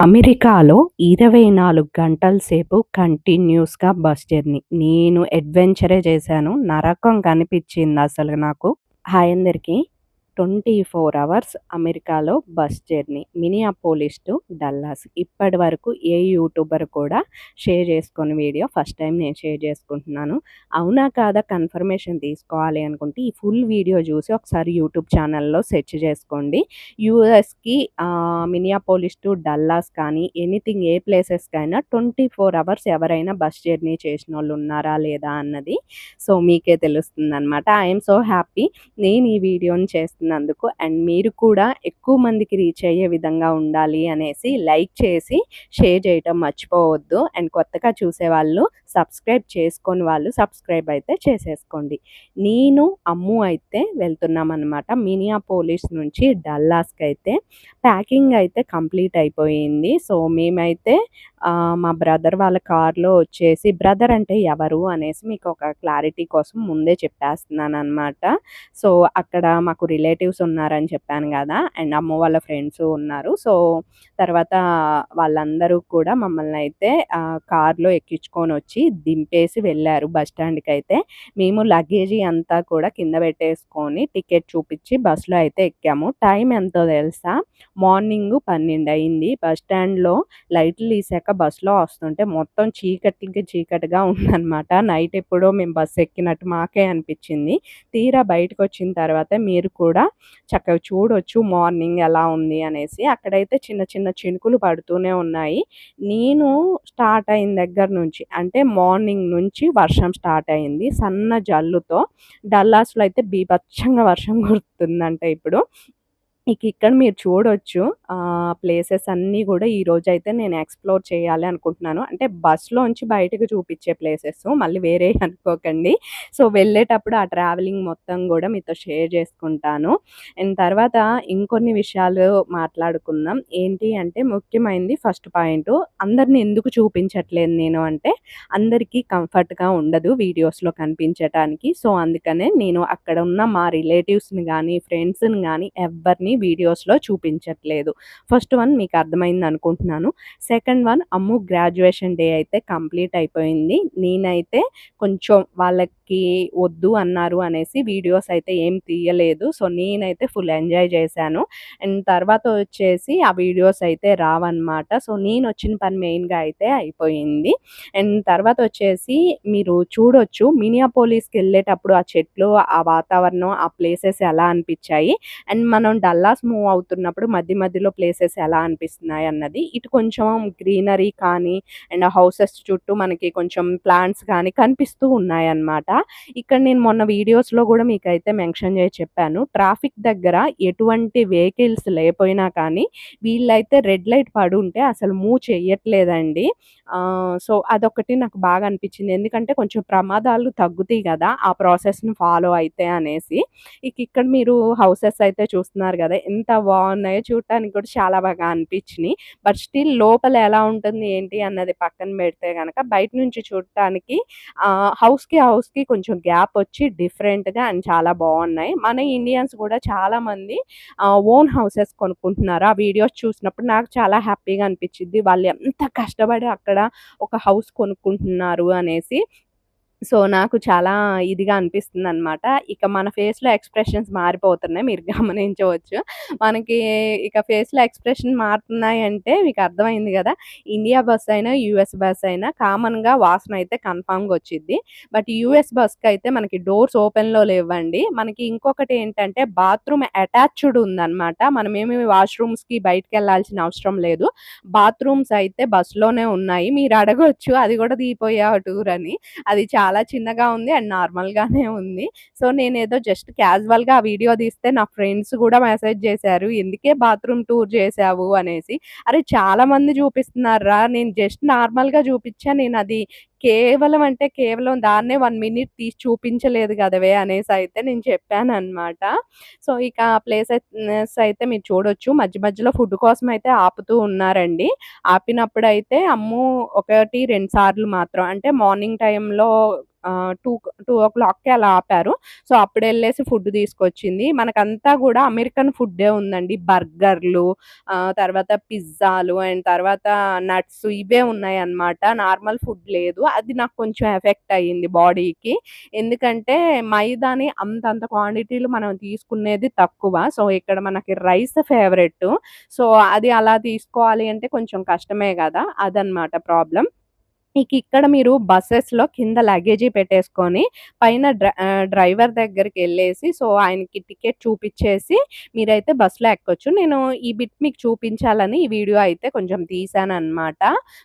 అమెరికాలో 24 గంటల సేపు కంటిన్యూస్‌గా బస్ జర్నీ. నేను అడ్వెంచరే చేశాను. నరకం కనిపించిందసలు నాకు. హాయ్ అందరికీ. 24 అవర్స్ అమెరికాలో bus journey. Minneapolis to Dallas. ఇప్పటి వరకు ఏ యూట్యూబర్ కూడా షేర్ చేసుకోని వీడియో ఫస్ట్ టైం నేను షేర్ చేసుకుంటున్నాను. అవునా కాదా కన్ఫర్మేషన్ తీసుకోవాలి అనుకుంటే ఈ ఫుల్ వీడియో చూసి ఒకసారి యూట్యూబ్ ఛానల్‌లో సెర్చ్ చేసుకోండి. యూఎస్‌కి మినియాపోలిస్ టు డల్లాస్ కానీ ఎనీథింగ్ ఏ ప్లేసెస్‌కైనా 24 అవర్స్ ఎవరైనా బస్ జర్నీ చేసినోళ్ళు ఉన్నారా లేదా అన్నది సో మీకే తెలుస్తుందనమాట. ఐ యామ్ సో హ్యాపీ నేను ఈ వీడియోని చేస్తున్నందుకు. అండ్ మీరు కూడా ఎక్కువ మందికి రీచ్ అయ్యే విధంగా ఉండాలి అనేసి లైక్ చేసి షేర్ చేయటం మర్చిపోవద్దు. అండ్ కొత్తగా చూసేవాళ్ళు సబ్స్క్రైబ్ చేసుకొని వాళ్ళు సబ్స్క్రైబ్ అయితే చేసేసుకోండి. నేను అమ్ము అయితే వెళ్తున్నామన్నమాట. మినియాపోలిస్ నుంచి డల్లాస్‌కి అయితే ప్యాకింగ్ అయితే కంప్లీట్ అయిపోయింది. సో మేమైతే మా బ్రదర్ వాళ్ళ కార్‌లో వచ్చేసి బ్రదర్ అంటే ఎవరు అనేసి మీకు ఒక క్లారిటీ కోసం ముందే చెప్పేస్తున్నాననమాట. సో అక్కడ మాకు రిలేటివ్స్ ఉన్నారని చెప్పాను గదా! అండ్ అమ్మ వాళ్ళ ఫ్రెండ్స్ ఉన్నారు. సో తర్వాత వాళ్ళందరూ కూడా మమ్మల్నయితే కార్‌లో ఎక్కించుకొనొచ్చి దింపేసి వెళ్ళారు బస్ స్టాండ్‌కయితే. మేము లగేజీ అంతా కూడా కింద పెట్టేసుకొని టికెట్ చూపిచ్చి బస్‌లో అయితే ఎక్కాము. టైం ఎంతో తెలుసా? మార్నింగు 12 అయింది. బస్ స్టాండ్‌లో లైట్లు తీశాక బస్‌లో వస్తుంటే మొత్తం చీకటికి చీకటిగా ఉందనమాట. నైట్ ఎప్పుడో మేము బస్ ఎక్కినట్టు మాకే అనిపిచ్చింది. తీరా బయటకొచ్చిన తర్వాత మీరు కూడా చక్కగా చూడొచ్చు మార్నింగ్ ఎలా ఉంది అనేసి. అక్కడైతే చిన్న చిన్న చినుకులు పడుతూనే ఉన్నాయి. నేను స్టార్ట్ అయిన దగ్గర నుంచి అంటే మార్నింగ్ నుంచి వర్షం స్టార్ట్ అయింది. సన్న జల్లుతో. డల్లాస్‌లో అయితే బీభత్సంగా వర్షం కురుతుందంట ఇప్పుడు. ఇక ఇక్కడ మీరు చూడొచ్చు ప్లేసెస్ అన్నీ గూడా ఈరోజైతే నేను ఎక్స్‌ప్లోర్ చేయాలి అనుకుంటున్నాను. అంటే బస్‌లోంచి బయటకి చూపిచ్చే ప్లేసెస్ మళ్ళీ వేరేయి అనుకోకండి. సో, వెళ్ళేటప్పుడు ఆ ట్రావెలింగ్ మొత్తం గూడా మీతో షేర్ చేసుకుంటాను. అండ్ తర్వాత ఇంకొన్ని విషయాలు మాట్లాడుకుందాం. ఏంటి అంటే ముఖ్యమైనది ఫస్ట్ పాయింటు అందరిని ఎందుకు చూపించట్లేదు నేను అంటే అందరికీ కంఫర్ట్‌గా ఉండదు వీడియోస్‌లో కనిపించటానికి. సో, అందుకనే నేను అక్కడ ఉన్న మా రిలేటివ్స్‌ని గానీ, ఫ్రెండ్స్‌ని గానీ ఎవ్వరిని వీడియోస్‌లో చూపించట్లేదు. ఫస్ట్ వన్ మీకు అర్థమైందనుకుంటున్నాను. సెకండ్ వన్ అమ్ము గ్రాడ్యుయేషన్ డే అయితే కంప్లీట్ అయిపోయింది. నేనైతే కొంచెం వాళ్ళకి వద్దు అన్నారు అనేసి వీడియోస్ అయితే ఏం తీయలేదు. సో, నేనైతే ఫుల్ ఎంజాయ్ చేశాను. అండ్ తర్వాత వచ్చేసి ఆ వీడియోస్ అయితే రావన్నమాట. సో, నేనొచ్చిన పని మెయిన్‌గా అయితే అయిపోయింది. అండ్ తర్వాత వచ్చేసి మీరు చూడొచ్చు మినియాపోలిస్‌కెళ్ళేటప్పుడు ఆ చెట్లు, ఆ వాతావరణం, ఆ ప్లేసెస్ ఎలా అనిపిచ్చాయి. అండ్ మనం డల్లాస్ మూవ్ అవుతున్నప్పుడు మధ్య మధ్యలో ప్లేసెస్ ఎలా అనిపిస్తున్నాయి అన్నది. ఇటు కొంచెం గ్రీనరీ కానీ అండ్ హౌసెస్ చుట్టూ మనకి కొంచెం ప్లాంట్స్ కానీ కనిపిస్తూ ఉన్నాయన్నమాట. ఇక్కడ నేను మొన్న వీడియోస్‌లో గూడా మీకైతే మెన్షన్ చేసి చెప్పాను. ట్రాఫిక్ దగ్గర ఎటువంటి వెహికల్స్ లేపోయినా కానీ వీళ్ళైతే రెడ్ లైట్ పడుంటే అసలు మూవ్ చెయ్యట్లేదండి. సో, అదొకటి నాకు బాగా అనిపిచ్చింది. ఎందుకంటే కొంచెం ప్రమాదాలు తగ్గుతాయి గదా! ఆ ప్రాసెస్‌ని ఫాలో అయితే అనేసి. ఇక్కడ మీరు హౌసెస్ అయితే చూస్తున్నారు గదా! ఎంత బావున్నాయో చూడటానికి కూడా చాలా బాగా అనిపించినియి. బట్ స్టిల్ లోపల ఎలా ఉంటుంది ఏంటి అన్నది పక్కన పెడితే గనక బయట నుంచి చూడటానికి హౌస్‌కి కొంచెం గ్యాప్ వచ్చి డిఫరెంట్‌గా అండ్ చాలా బావున్నాయి. మన ఇండియన్స్ గూడా చాలామంది ఓన్ హౌసెస్ కొనుక్కుంటున్నారు. ఆ వీడియోస్ చూసినప్పుడు నాకు చాలా హ్యాపీగా అనిపించిద్ది. వాళ్ళు ఎంత కష్టపడి అక్కడ ఒక హౌస్ కొనుక్కుంటున్నారు అనేసి. సో, నాకు చాలా ఇదిగా అనిపిస్తుందనమాట. ఇక మన ఫేస్‌లో ఎక్స్‌ప్రెషన్స్ మారిపోతున్నాయి. మీరు గమనించవచ్చు. మనకి ఇక ఫేస్‌లో ఎక్స్‌ప్రెషన్ మారుతున్నాయంటే మీకు అర్థమైంది గదా! ఇండియా బస్ అయినా, యూఎస్ బస్ అయినా కామన్‌గా వాసన అయితే కన్ఫర్మ్‌గా వచ్చిద్ది. బట్ యూఎస్ బస్‌కైతే మనకి డోర్స్ ఓపెన్‌లో లేవ్వండి. మనకి ఇంకొకటి ఏంటంటే బాత్రూమ్ అటాచ్డ్ ఉందనమాట. మనమేమి వాష్‌రూమ్స్‌కి బయటికెళ్ళాల్సిన అవసరం లేదు. బాత్రూమ్స్ అయితే బస్‌లోనే ఉన్నాయి. మీరు అడగొచ్చు అది గూడా దిగిపోయావా టూర్ అని. అది చాలా చిన్నగా ఉంది అండ్ నార్మల్‌గానే ఉంది. సో, నేనేదో జస్ట్ క్యాజువల్‌గా ఆ వీడియో తీస్తే నా ఫ్రెండ్స్ గూడా మెసేజ్ చేశారు. "ఎందుకే బాత్రూమ్ టూర్ చేశావు" అనేసి. అరే! చాలా మంది చూపిస్తున్నారురా. నేను జస్ట్ నార్మల్‌గా చూపిచ్చా. నేనది కేవలం అంటే కేవలం దాన్నే 1 మినిట్ తీసి చూపించలేదు గదవే అనేసయితే నేను చెప్పాననమాట. సో, ఇక ప్లేసెస్ అయితే మీరు చూడొచ్చు. మధ్య మధ్యలో ఫుడ్ కోసం అయితే ఆపుతూ ఉన్నారండి. ఆపినప్పుడైతే అమ్ము 1, 2 సార్లు మాత్రం అంటే మార్నింగ్ టైంలో 2 2:00కి అలా ఆపారు. సో, అప్పుడెళ్ళేసి ఫుడ్ తీసుకొచ్చింది. మనకంతా గూడా అమెరికన్ ఫుడ్డే ఉందండి. బర్గర్‌లు, తర్వాత పిజ్జాలు అండ్ తర్వాత నట్స్ ఇవే ఉన్నాయన్నమాట. నార్మల్ ఫుడ్ లేదు. అది నాకు కొంచెం ఎఫెక్ట్ అయ్యింది బాడీకి. ఎందుకంటే మైదాని అంతంత క్వాంటిటీలో మనం తీసుకునేది తక్కువ. సో, ఇక్కడ మనకి రైస్ ఫేవరెట్టు. సో, అది అలా తీసుకోవాలి అంటే కొంచెం కష్టమే గదా! అదనమాట ప్రాబ్లమ్. ఇక్కడ మీరు బసెస్‌లో కింద లగేజీ పెట్టేసుకొని పైన డ్రైవర్ దగ్గరికెళ్ళేసి సో, ఆయనకి టికెట్ చూపిచ్చేసి మీరైతే బస్‌లో ఎక్కొచ్చు. నేను ఈ బిట్ మీకు చూపించాలని ఈ వీడియో అయితే కొంచెం తీశాననమాట.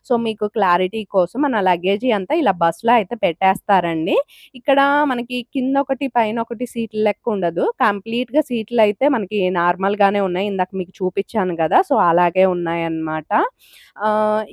సో, మీకు క్లారిటీ కోసం మన లగేజీ అంతా ఇలా బస్‌లో అయితే పెట్టేస్తారండి. ఇక్కడ మనకి కిందొకటి, పైనొకటి సీట్ల లెక్కుండదు. కంప్లీట్‌గా సీట్లయితే మనకి నార్మల్‌గానే ఉన్నాయి. ఇందాక మీకు చూపిచ్చాను గదా! సో, అలాగే ఉన్నాయన్నమాట.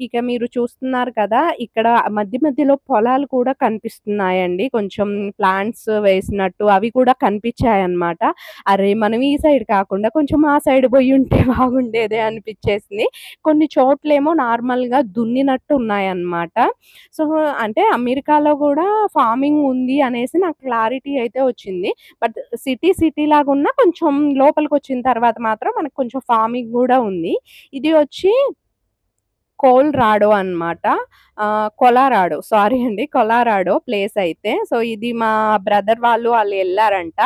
ఇక మీరు చూస్తున్నారు కదా! ఇక్కడ మధ్య మధ్యలో పొలాలు కూడా కనిపిస్తున్నాయండి. కొంచెం ప్లాంట్స్ వేసినట్టు అవి కూడా కనిపిచ్చాయన్నమాట. అరే! మనం ఈ సైడ్ కాకుండా కొంచెం ఆ సైడ్ బోయుంటే బాగుండేదే అనిపిచ్చేసింది. కొన్ని చోట్లేమో నార్మల్‌గా దున్నినట్టు ఉన్నాయన్నమాట. సో, అంటే అమెరికాలో గూడా ఫార్మింగ్ ఉంది అనేసి నాకు క్లారిటీ అయితే వచ్చింది. బట్ సిటీ లాగున్నా కొంచెం లోపలికొచ్చిన తర్వాత మాత్రం మనకు కొంచెం ఫార్మింగ్ గూడా ఉంది. ఇది వచ్చి కోల్‌రాడో అనమాట. కొలారాడో సారీ అండి. కొలారాడో ప్లేస్ అయితే. సో, ఇది మా బ్రదర్ వాళ్ళెళ్లారంట.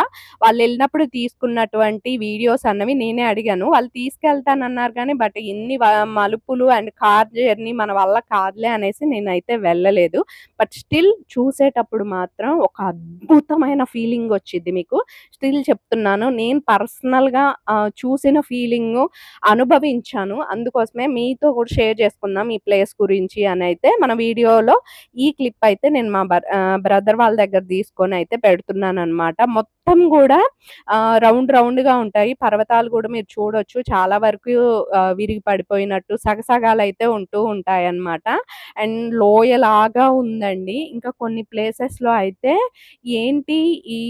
వాళ్ళెళ్ళినప్పుడు తీసుకున్నటువంటి వీడియోస్ అన్నవి నేనే అడిగాను. వాళ్ళు తీసుకెళ్తానన్నారు గానీ, బట్ ఇన్ని మలుపులు అండ్ కార్ జర్నీ మన వల్ల కాదులే అనేసి నేనైతే వెళ్ళలేదు. బట్ స్టిల్ చూసేటప్పుడు మాత్రం ఒక అద్భుతమైన ఫీలింగొచ్చిద్ది మీకు. స్టిల్ చెప్తున్నాను. నేను పర్సనల్‌గా చూసిన ఫీలింగు అనుభవించాను. అందుకోసమే మీతో కూడా షేర్ చేసుకుందాం ఈ ప్లేస్ గురించి అనైతే మన వీడియోలో ఈ క్లిప్ అయితే నేను మా బ్రదర్ వాళ్ళ దగ్గర తీసుకొనైతే పెడుతున్నాననమాట. మొత్తం గూడా రౌండ్‌గా ఉంటాయి. పర్వతాలు గూడా మీరు చూడొచ్చు. చాలా వరకు విరిగి పడిపోయినట్టు సగసగాలైతే ఉంటూ ఉంటాయన్నమాట. అండ్ లోయలాగా ఉందండి. ఇంకా కొన్ని ప్లేసెస్‌లో అయితే ఏంటి ఈ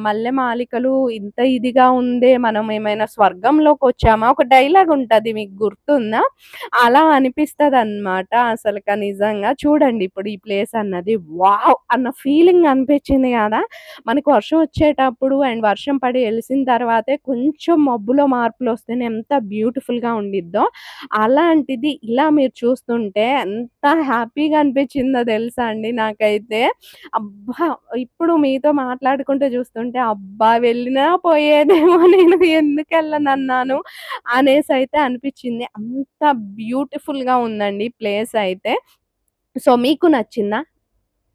మల్లెమాలికలు ఇంత ఇదిగా ఉందే మనం ఏమైనా స్వర్గంలోకొచ్చామా? ఒక డైలాగ్ ఉంటది మీకు గుర్తుందా? అలా అనిపిస్తదనమాట అసలక నిజంగా. చూడండి ఇప్పుడు ఈ ప్లేస్ అన్నది వావ్! అన్న ఫీలింగ్ అనిపించింది గదా! మనకు వర్షం వచ్చేటప్పుడు అండ్ వర్షం పడి ఎలిసిన తర్వాతే కొంచెం మబ్బులో మార్పులొస్తేనే ఎంత బ్యూటిఫుల్‌గా ఉండిద్దో, అలాంటిది ఇలా మీరు చూస్తుంటే ఎంత హ్యాపీగా అనిపించిందో తెలుసా అండి నాకైతే. అబ్బా! ఇప్పుడు మీతో మాట్లాడుకుంటూ చూస్తుంటే, అబ్బా! వెళ్ళినా పోయేదేమో నేను ఎందుకెళ్ళనన్నాను అనేసైతే అనిపిచ్చింది. అంత బ్యూటిఫుల్‌గా ఉందండి ప్లేస్ అయితే. సో, మీకు నచ్చిందా?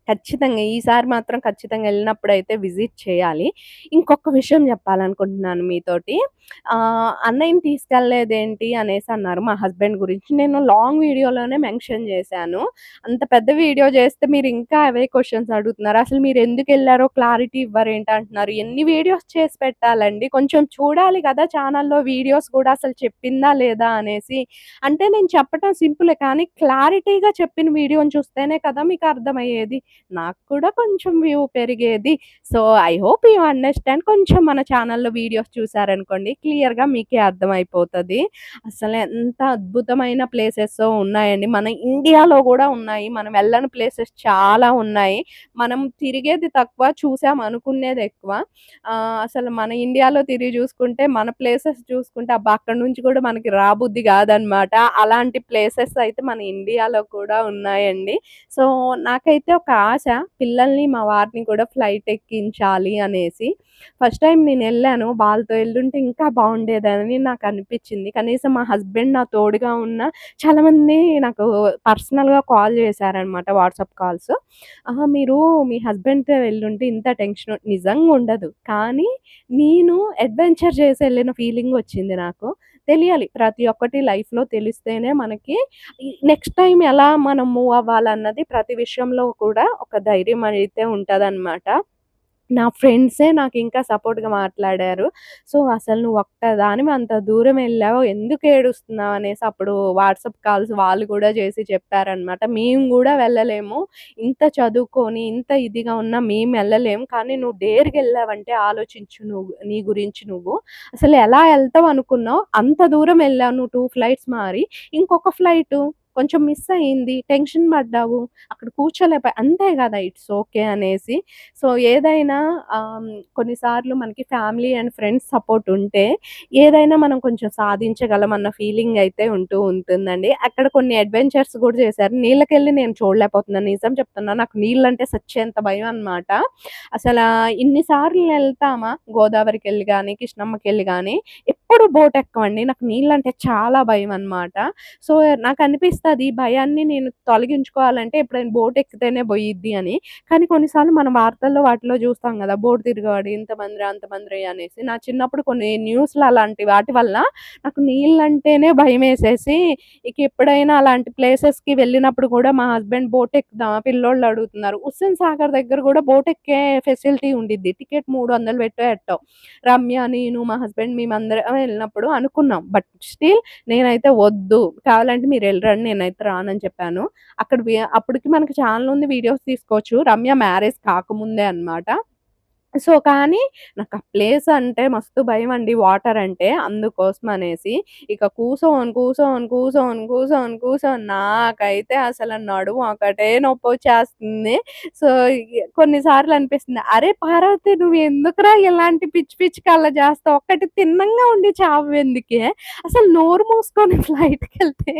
ఖచ్చితంగా. ఈసారి మాత్రం ఖచ్చితంగా ఎళ్ళినప్పుడైతే విజిట్ చేయాలి. ఇంకొక విషయం జెప్పాలనుకుంటున్నాను మీతోటి. అన్నయ్యని తీసుకెళ్ళలేదేంటి అనేసన్నారు మా హస్బెండ్ గురించి. నేను లాంగ్ వీడియోలోనే మెన్షన్ జేశాను. అంత పెద్ద వీడియో జేస్తే మీరింకా అవే క్వెషన్స్ అడుగుతున్నారు. అసలు మీరెందుకెళ్లారో క్లారిటీ ఇవ్వరేంటంటున్నారు. ఎన్ని వీడియోస్ చేసి పెట్టాలండి? కొంచెం చూడాలి గదా! ఛానల్‌లో వీడియోస్ గూడా అసలు చెప్పిందా లేదా అనేసి. అంటే నేను చెప్పటం సింపులే కానీ క్లారిటీగా చెప్పిన వీడియోని చూస్తేనే కదా మీకర్థమయ్యేది. నాకు కూడా కొంచెం వ్యూ పెరిగేది. So, I hope you understand. కొంచెం మన ఛానెల్‌లో వీడియోస్ చూసారనుకోండి క్లియర్‌గా మీకే అర్థమైపోతది. అసలు ఎంత అద్భుతమైన ప్లేసెసో ఉన్నాయండి. మన ఇండియాలో గూడా ఉన్నాయి. మనం వెళ్ళని ప్లేసెస్ చాలా ఉన్నాయి. మనం తిరిగేది తక్కువ, చూసాం అనుకునేది ఎక్కువ. అసలు మన ఇండియాలో తిరిగి జూసుకుంటే, మన ప్లేసెస్ చూసుకుంటే అబ్బా! అక్కడి నుంచి కూడా మనకి రాబుద్ది గాదనమాట. అలాంటి ప్లేసెస్ అయితే మన ఇండియాలో కూడా ఉన్నాయండి. సో, నాకైతే ఒక ఆశ పిల్లల్ని, మా వారిని కూడా ఫ్లైట్ ఎక్కించాలి అనేసి. ఫస్ట్ టైమ్ నేనెళ్ళాను. వాళ్ళతో ఎళ్ళుంటే ఇంకా బావుండేదని నాకనిపిచ్చింది. కనీసం మా హస్బెండ్ నా తోడుగా ఉన్నా చాలామంది నాకు పర్సనల్‌గా కాల్ చేశారనమాట వాట్సాప్ కాల్స్. మీరు మీ హస్బెండ్‌తో వెళ్ళుంటే ఇంత టెన్షన్ నిజంగా ఉండదు. కానీ నేను అడ్వెంచర్ చేసి ఎళ్ళిన ఫీలింగొచ్చింది నాకు. తెలియాలి. ప్రతి ఒక్కటి లైఫ్‌లో తెలిస్తేనే మనకి నెక్స్ట్ టైమ్ ఎలా మనం మూవ్ అవ్వాలన్నది ప్రతి విషయంలో కూడా ఒక ధైర్యం అయితే ఉంటదనమాట. నా ఫ్రెండ్సే నాకింకా సపోర్ట్‌గా మాట్లాడారు. సో, "అసలు నువ్వు ఒక్కదానివి అంత దూరం ఎళ్ళావు. ఎందుకు ఏడుస్తున్నావు?" అనేసి అప్పుడు వాట్సాప్ కాల్స్ వాళ్ళు గూడా చేసి చెప్పారనమాట. "మేము గూడా వెళ్ళలేము. ఇంత చదువుకొని, ఇంత ఇదిగా ఉన్నా మేమెళ్ళలేము. కానీ నువ్వు డేర్‌గెళ్ళావంటే ఆలోచించు నీ గురించి నువ్వు. అసలు ఎలా ఎళ్తావు అనుకున్నావు? అంత దూరం ఎళ్ళావు నువ్వు 2 ఫ్లైట్స్ మారి. ఇంకొక ఫ్లైటు కొంచెం మిస్ అయింది, టెన్షన్ పడ్డావు, అక్కడ అంతే కదా! ఇట్స్ ఓకే అనేసి. సో, ఏదైనా కొన్నిసార్లు మనకి ఫ్యామిలీ అండ్ ఫ్రెండ్స్ సపోర్ట్ ఉంటే ఏదైనా మనం కొంచెం సాధించగలం అన్న ఫీలింగ్ అయితే ఉంటుందండి. అక్కడ కొన్ని అడ్వెంచర్స్ కూడా చేశారు. నీళ్ళకెళ్ళి నేను చూడలేకపోతున్నాను. నిజం చెప్తున్నా. నాకు నీళ్ళంటే సచ్చేంత భయం అన్నమాట. అసలా ఇన్ని సార్లు ఎళ్తామా గోదావరికెళ్ళి గాని, కృష్ణమ్మకెళ్ళి గాని ఎప్పుడు బోటెక్కమండి. నాకు నీళ్ళంటే చాలా భయమనమాట. సో, నాకనిపిస్తది ఈ భయాన్ని నేను తొలగించుకోవాలంటే ఎప్పుడైనా బోటెక్కితేనే బోయిద్ది అని. కానీ కొన్నిసార్లు మనం వార్తల్లో వాటిలో జూస్తాం గదా! బోట్ తిరిగాడు ఇంతమందిరా, అంతమందిరి అనేసి. నా చిన్నప్పుడు కొన్ని న్యూస్‌లు అలాంటి వాటి వల్ల నాకు నీళ్ళంటేనే భయమేసేసి, ఇక ఎప్పుడైనా అలాంటి ప్లేసెస్‌కి వెళ్ళినప్పుడు గూడా మా హస్బెండ్ బోటెక్కుదామా పిల్లోళ్ళు అడుగుతున్నారు. హుస్సేన్ సాగర్ దగ్గర గూడా బోటెక్కే ఫెసిలిటీ ఉండిద్ది. టికెట్ 300 పెట్టో ఎట్టో. రమ్య, నేను, మా హస్బెండ్ మేమందరం వెళ్ళినప్పుడు అనుకున్నాం. బట్ స్టిల్ నేనైతే వద్దు. కావాలంటే మీరెళ్ళిరండి. నేనైతే రానని చెప్పాను. అప్పటికి మనకి ఛానెల్ ఉంది. వీడియోస్ తీసుకోవచ్చు. రమ్య మ్యారేజ్ కాకముందే అన్నమాట. సో, కానీ నాకా ప్లేస్ అంటే మస్తు భయమండి వాటరంటే. అందుకోసమనేసి ఇక కూసోని నాకైతే అసల నడుము ఒకటే నొప్పొచ్చేస్తుంది. సో, కొన్ని సార్లు అనిపిస్తుంది. అరే పార్వతి నువ్వెందుకురా ఇలాంటి పిచ్చి పిచ్చి కళ్ళు జేస్తావు? ఒక్కటి తిన్నంగా ఉండి చావెందుకే? అసలు నోరు మూసుకొని ఫ్లైట్‌కెళ్తే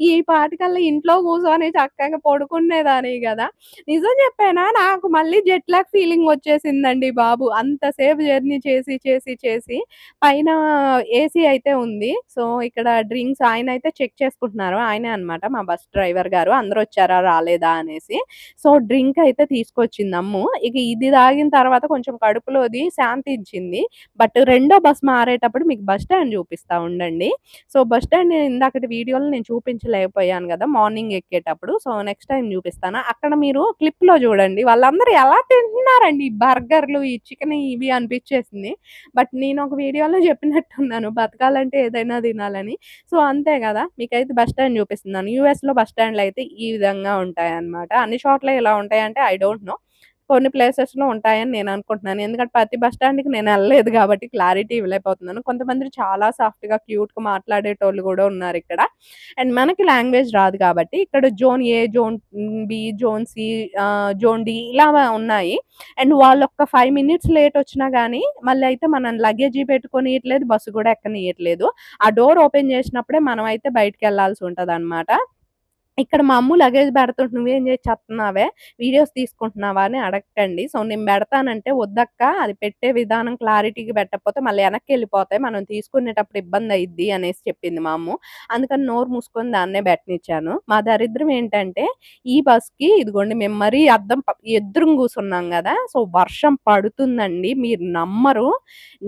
ఈ పాటికల్లా ఇంట్లో కూసోని చక్కగా పడుకునేదాన్ని గదా! నిజం చెప్పానా? నాకు మళ్ళీ జెట్ లాగ్ ఫీలింగొచ్చేసిందండి బాబు. అంతసేపు జర్నీ చేసి పైన ఏసీ అయితే ఉంది. సో, ఇక్కడ డ్రింక్స్ ఆయనైతే చెక్ చేసుకుంటున్నారు. ఆయనే అన్నమాట మా బస్ డ్రైవర్ గారు. అందరొచ్చారా? రాలేదా? అనేసి. సో, డ్రింక్ అయితే తీసుకొచ్చింది అమ్ము. ఇక ఇది తాగిన తర్వాత కొంచెం కడుపులోది శాంతించింది. బట్ రెండో బస్ మారేటప్పుడు మీకు బస్ స్టాండ్ చూపిస్తా ఉండండి. సో, బస్ స్టాండ్ నేను ఇందాకటి వీడియోలో నేను చూపించలేకపోయాను గదా! మార్నింగ్ ఎక్కేటప్పుడు. సో, నెక్స్ట్ టైమ్ చూపిస్తాను. అక్కడ మీరు క్లిప్‌లో చూడండి. వాళ్ళందరూ ఎలా తింటున్నారండి ఈ బర్గర్‌లు, ఈ చికెన్ ఇవి అనిపిచ్చేసింది. బట్ నేను ఒక వీడియోలో చెప్పినట్టున్నాను బతకాలంటే ఏదైనా తినాలని. సో, అంతే గదా! మీకైతే బస్ స్టాండ్ చూపిస్తున్నాను. యూఎస్‌లో బస్ స్టాండ్‌లయితే ఈ విధంగా ఉంటాయన్నమాట. అన్ని చోట్ల ఇలా ఉంటాయంటే ఐ డోంట్ నో. కొన్ని ప్లేసెస్‌లో ఉంటాయని నేననుకుంటున్నాను. ఎందుకంటే ప్రతి బస్ స్టాండ్‌కి నేనెళ్ళలేదు గాబట్టి క్లారిటీ ఇవ్వలేకపోతున్నాను. కొంతమంది చాలా సాఫ్ట్‌గా, క్యూట్‌గా మాట్లాడేటోళ్ళు గూడా ఉన్నారిక్కడ. అండ్ మనకి లాంగ్వేజ్ రాదు కాబట్టి ఇక్కడ zone A, zone B, zone C, zone D ఇలా ఉన్నాయి. అండ్ వాళ్ళొక్క 5 మినిట్స్ లేటొచ్చినా గానీ మళ్ళీ అయితే మనల్ని లగేజీ పెట్టుకొనియట్లేదు, బస్సు గూడా ఎక్కనియట్లేదు. ఆ డోర్ ఓపెన్ జేసినప్పుడే మనమైతే బయటికెళ్ళాల్సి ఉంటదనమాట. ఇక్కడ మా అమ్మ లగేజ్ బెడుతుంటే "నువ్వేం జేసి చేత్తన్నావే? వీడియోస్ తీసుకుంటున్నావా?" అని అడక్కండి. సో, నేను బెడతానంటే, "వద్దక్క అది పెట్టే విధానం క్లారిటీగా పెట్టకపోతే మళ్ళీ ఎనక్కెళ్ళిపోతాయి. మనం తీసుకునేటప్పుడు ఇబ్బందయిద్ది" అనేసి చెప్పింది మా అమ్మ. అందుకని నోరు మూసుకొని దాన్నే బెట్టనిచ్చాను. మా దరిద్రం ఏంటంటే, ఈ బస్‌కి ఇదిగోండి మేము మరీ అద్దం ఎదురుంగా కూసున్నాం గదా! సో, వర్షం పడుతుందండి. మీరు నమ్మరు.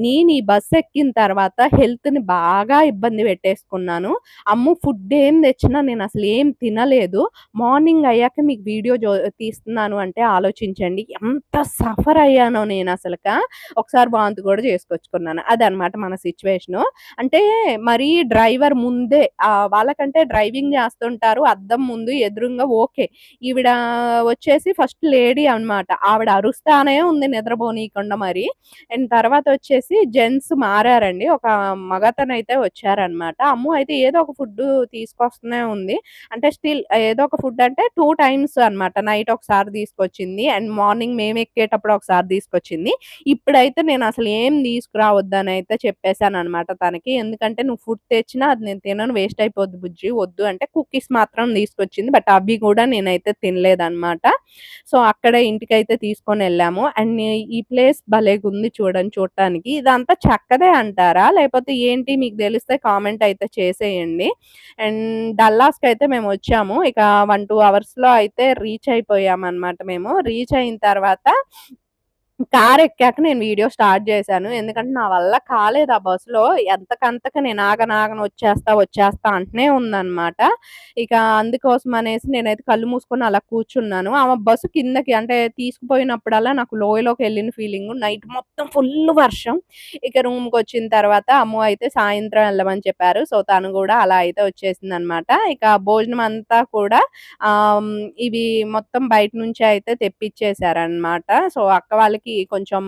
నేను ఈ బస్ ఎక్కిన తర్వాత హెల్త్‌ని బాగా ఇబ్బంది పెట్టేసుకున్నాను. అమ్ము ఫుడ్డేం తెచ్చినా నేనసలు ఏం తినలేదు. మార్నింగ్ అయ్యాక మీకు వీడియో తీస్తున్నాను అంటే ఆలోచించండి. ఎంత సఫర్ అయ్యానో నేనసలక. ఒకసారి వాంతి గూడా చేసుకొచ్చుకున్నాను. అదనమాట మన సిట్యుయేషను. అంటే మరీ డ్రైవర్ ముందే వాళ్ళకంటే డ్రైవింగ్ చేస్తుంటారు. అద్దం ముందు ఎదురుంగా ఓకే. ఈవిడ వచ్చేసి ఫస్ట్ లేడీ అనమాట. ఆవిడ అరుస్తానే ఉంది నిద్రపోనీయకుండా మరి. అండ్ తర్వాతొచ్చేసి జెంట్స్ మారారండి. ఒక మగతనైతే వచ్చారనమాట. అమ్ము అయితే ఏదో ఒక ఫుడ్డు తీసుకొస్తూనే ఉంది. అంటే స్టిల్ ఏదో ఒక ఫుడ్ అంటే 2 టైమ్స్ అనమాట. నైట్ ఒకసారి తీసుకొచ్చింది. అండ్ మార్నింగ్ మేమెక్కేటప్పుడు ఒకసారి తీసుకొచ్చింది. ఇప్పుడైతే నేనసలు ఏం తీసుకురావద్దనైతే చెప్పేసాననమాట తనకి. ఎందుకంటే "నువ్వు ఫుడ్ తెచ్చినా అది నేను తినను వేస్ట్ అయిపోద్ది బుజ్జి వద్దు" అంటే కుకీస్ మాత్రం తీసుకొచ్చింది. బట్ అవి గూడా నేనైతే తినలేదనమాట. సో, అక్కడే ఇంటికైతే తీసుకొనెళ్ళాము. అండ్ ఈ ప్లేస్ భలేగుంది చూడండి చూడటానికి. ఇదంతా చెక్కదే అంటారా? లేపోతే ఏంటి మీకు తెలిస్తే కామెంట్ అయితే చేసేయండి. అండ్ డల్లాస్‌కైతే మేమొచ్చాము. ఇక 1, 2 అవర్స్‌లో అయితే రీచ్ అయిపోయామనమాట మేము. రీచ్ అయిన తర్వాత కారెక్కాక నేను వీడియో స్టార్ట్ జేశాను. ఎందుకంటే నా వల్ల కాలేదు ఆ బస్‌లో. ఎంతకంతకి నేను ఆగను వచ్చేస్తా అంటనే ఉందనమాట. ఇక అందుకోసమనేసి నేనైతే కళ్ళు మూసుకొని అలా కూర్చున్నాను. ఆమె బస్సు కిందకి అంటే తీసుకుపోయినప్పుడల్లా నాకు లోయలోకెళ్ళిన ఫీలింగు. నైట్ మొత్తం ఫుల్లు వర్షం. ఇక రూమ్‌కొచ్చిన తర్వాత అమ్ము అయితే సాయంత్రం ఎళ్ళమని చెప్పారు. సో, తను గూడా అలా అయితే వచ్చేసిందనమాట. ఇక భోజనం అంతా కూడా ఇవి మొత్తం బయట నుంచే అయితే తెప్పిచ్చేసారనమాట. సో, అక్క వాళ్ళకి వాళ్ళకి కొంచెం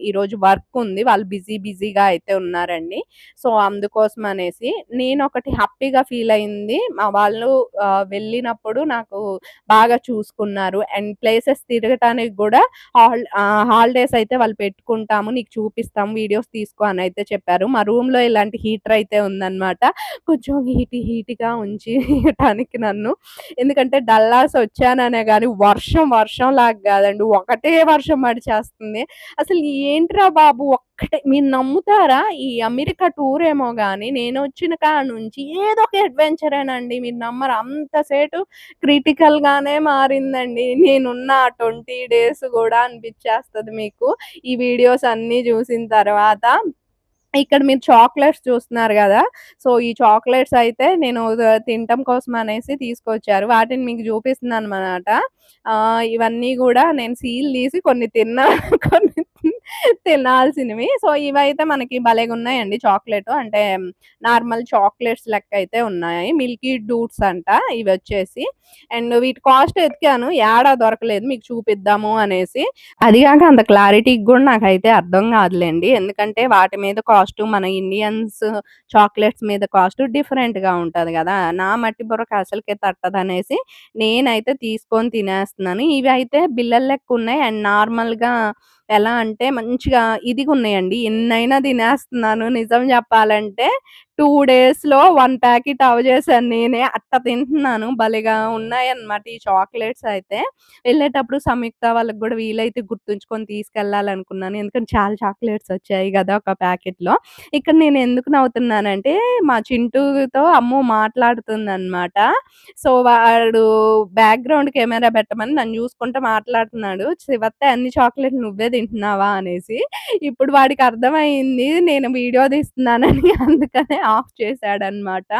ఈరోజు వర్క్ ఉంది. వాళ్ళు బిజీగా అయితే ఉన్నారండి. సో, అందుకోసం అనేసి నేనొకటి హ్యాపీగా ఫీల్ అయింది. మా వాళ్ళు వెళ్ళినప్పుడు నాకు బాగా చూసుకున్నారు. అండ్ ప్లేసెస్ తిరగటానికి గూడా హాలిడేస్ అయితే వాళ్ళు పెట్టుకుంటాము. నీకు చూపిస్తాము. వీడియోస్ తీసుకో అనయితే చెప్పారు. మా రూమ్‌లో ఇలాంటి హీటర్ అయితే ఉందన్నమాట. కొంచెం హీట్‌గా ఉంచిటానికి నన్ను. ఎందుకంటే డల్లాస్ వచ్చాననే గాని వర్షంలాగా గాదండి. ఒకటే వర్షం పడిచేస్తుంది. అసలు ఏంట్రా బాబు! ఒక్కటే మీరు నమ్ముతారా? ఈ అమెరికా టూర్ ఏమో గాని నేనొచ్చిన కాడ నుంచి ఏదో ఒక అడ్వెంచరేనండి. మీరు నమ్మరు. అంత సేటు క్రిటికల్‌గానే మారిందండి. నేనున్న ఆ 20 డేస్ గూడా అనిపిచ్చేస్తది మీకు. ఈ వీడియోస్ అన్నీ జూసిన తర్వాత. ఇక్కడ మీరు చాక్లెట్స్ చూస్తున్నారు గదా! సో, ఈ చాక్లెట్స్ అయితే నేను తినటం కోసం అనేసి తీసుకొచ్చారు. వాటిని మీకు చూపిస్తున్నాననమాట. ఇవన్నీ గూడా నేను సీల్ తీసి కొన్ని తిన్నా. కొన్ని తినాల్సినవి. సో, ఇవైతే మనకి భలేగున్నాయండి చాక్లెటు. అంటే నార్మల్ చాక్లెట్స్ లెక్కయితే ఉన్నాయి. మిల్కీ డూట్స్ అంట ఇవొచ్చేసి. అండ్ వీటి కాస్ట్ ఎతికాను. యాడా దొరకలేదు. మీకు చూపిద్దాము అనేసి. అది గాక అంత క్లారిటీగా గూడా నాకైతే అర్థం గాదులెండి. ఎందుకంటే వాటి మీద కాస్టు మన ఇండియన్స్ చాక్లెట్స్ మీద కాస్టు డిఫరెంట్‌గా ఉంటది గదా! నా మట్టి బుర్రకి అసలకే తట్టదనేసి నేనైతే తీసుకొని తినేస్తున్నాను. ఇవైతే బిళ్ళల లెక్కున్నాయి. అండ్ నార్మల్‌గా ఎలా అంటే మంచిగా ఇదిగున్నాయండి. ఎన్నైనా తినేస్తున్నాను నిజం జెప్పాలంటే. 2 డేస్‌లో 1 ప్యాకెట్ అవజేశాను నేనే. అట్ట తింటున్నాను. భలేగా ఉన్నాయన్నమాట ఈ చాక్లెట్స్ అయితే. వెళ్ళేటప్పుడు సంయుక్త వాళ్ళకి గూడా వీలైతే గుర్తుంచుకొని తీసుకెళ్ళాలనుకున్నాను. ఎందుకంటే చాలా చాక్లెట్స్ వచ్చాయి గదా! ఒక ప్యాకెట్‌లో. ఇక్కడ నేను ఎందుకు నవ్వుతున్నానంటే మా చింటూతో అమ్ము మాట్లాడుతుందనమాట. సో, వాడు బ్యాక్‌గ్రౌండ్ కెమెరా పెట్టమని నన్ను జూసుకుంటా మాట్లాడుతున్నాడు. "శివత్తే అన్ని చాక్లెట్‌లు నువ్వే తింటున్నావా?" అనేసి. ఇప్పుడు వాడికి అర్థమయింది నేను వీడియో తీస్తున్నానని. అందుకనే ఆఫ్ చేశాడనమాట.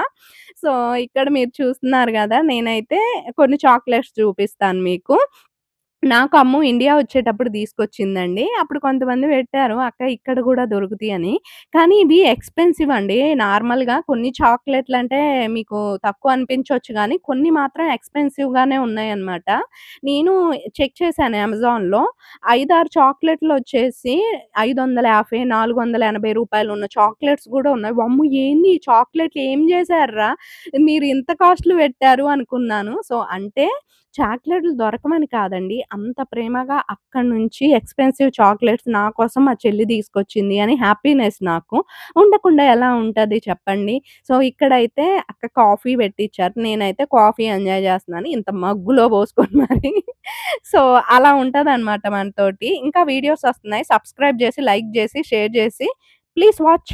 సో, ఇక్కడ మీరు చూస్తున్నారు గదా! నేనైతే కొన్ని చాక్లెట్స్ చూపిస్తాను మీకు. నాకు అమ్ము ఇండియా వచ్చేటప్పుడు తీసుకొచ్చిందండి. అప్పుడు కొంతమంది పెట్టారు, "అక్క ఇక్కడ గూడా దొరుకుతాయని." కానీ ఇవి ఎక్స్‌పెన్సివ్ అండి. నార్మల్‌గా కొన్ని చాక్లెట్‌లంటే మీకు తక్కువ అనిపించొచ్చు గానీ, కొన్ని మాత్రం ఎక్స్‌పెన్సివ్‌గానే ఉన్నాయన్నమాట. నేను చెక్ చేశాను అమెజాన్‌లో. 5, 6 చాక్లెట్‌లొచ్చేసి రూ. 550, రూ. 480 ఉన్న చాక్లెట్స్ గూడా ఉన్నాయి. వామ్మో! ఏంది ఈ చాక్లెట్‌లు ఏం జేశార్రా? మీరు ఇంత కాస్ట్‌లు పెట్టారు అనుకున్నాను. సో, అంటే చాక్లెట్‌లు దొరకమని కాదండి. అంత ప్రేమగా అక్కడి నుంచి ఎక్స్‌పెన్సివ్ చాక్లెట్స్ నా కోసం మా చెల్లి తీసుకొచ్చింది అని హ్యాపీనెస్ నాకు. ఉండకుండా ఎలా ఉంటది చెప్పండి. సో, ఇక్కడైతే అక్క కాఫీ పెట్టిచ్చారు. నేనైతే కాఫీ ఎంజాయ్ చేస్తున్నాను. ఇంత మగ్గులో పోసుకొని మరి. సో, అలా ఉంటదనమాట మనతోటి. ఇంకా వీడియోస్ వస్తున్నాయి. సబ్స్క్రైబ్ చేసి, లైక్ చేసి, షేర్ చేసి ప్లీజ్ వాచ్.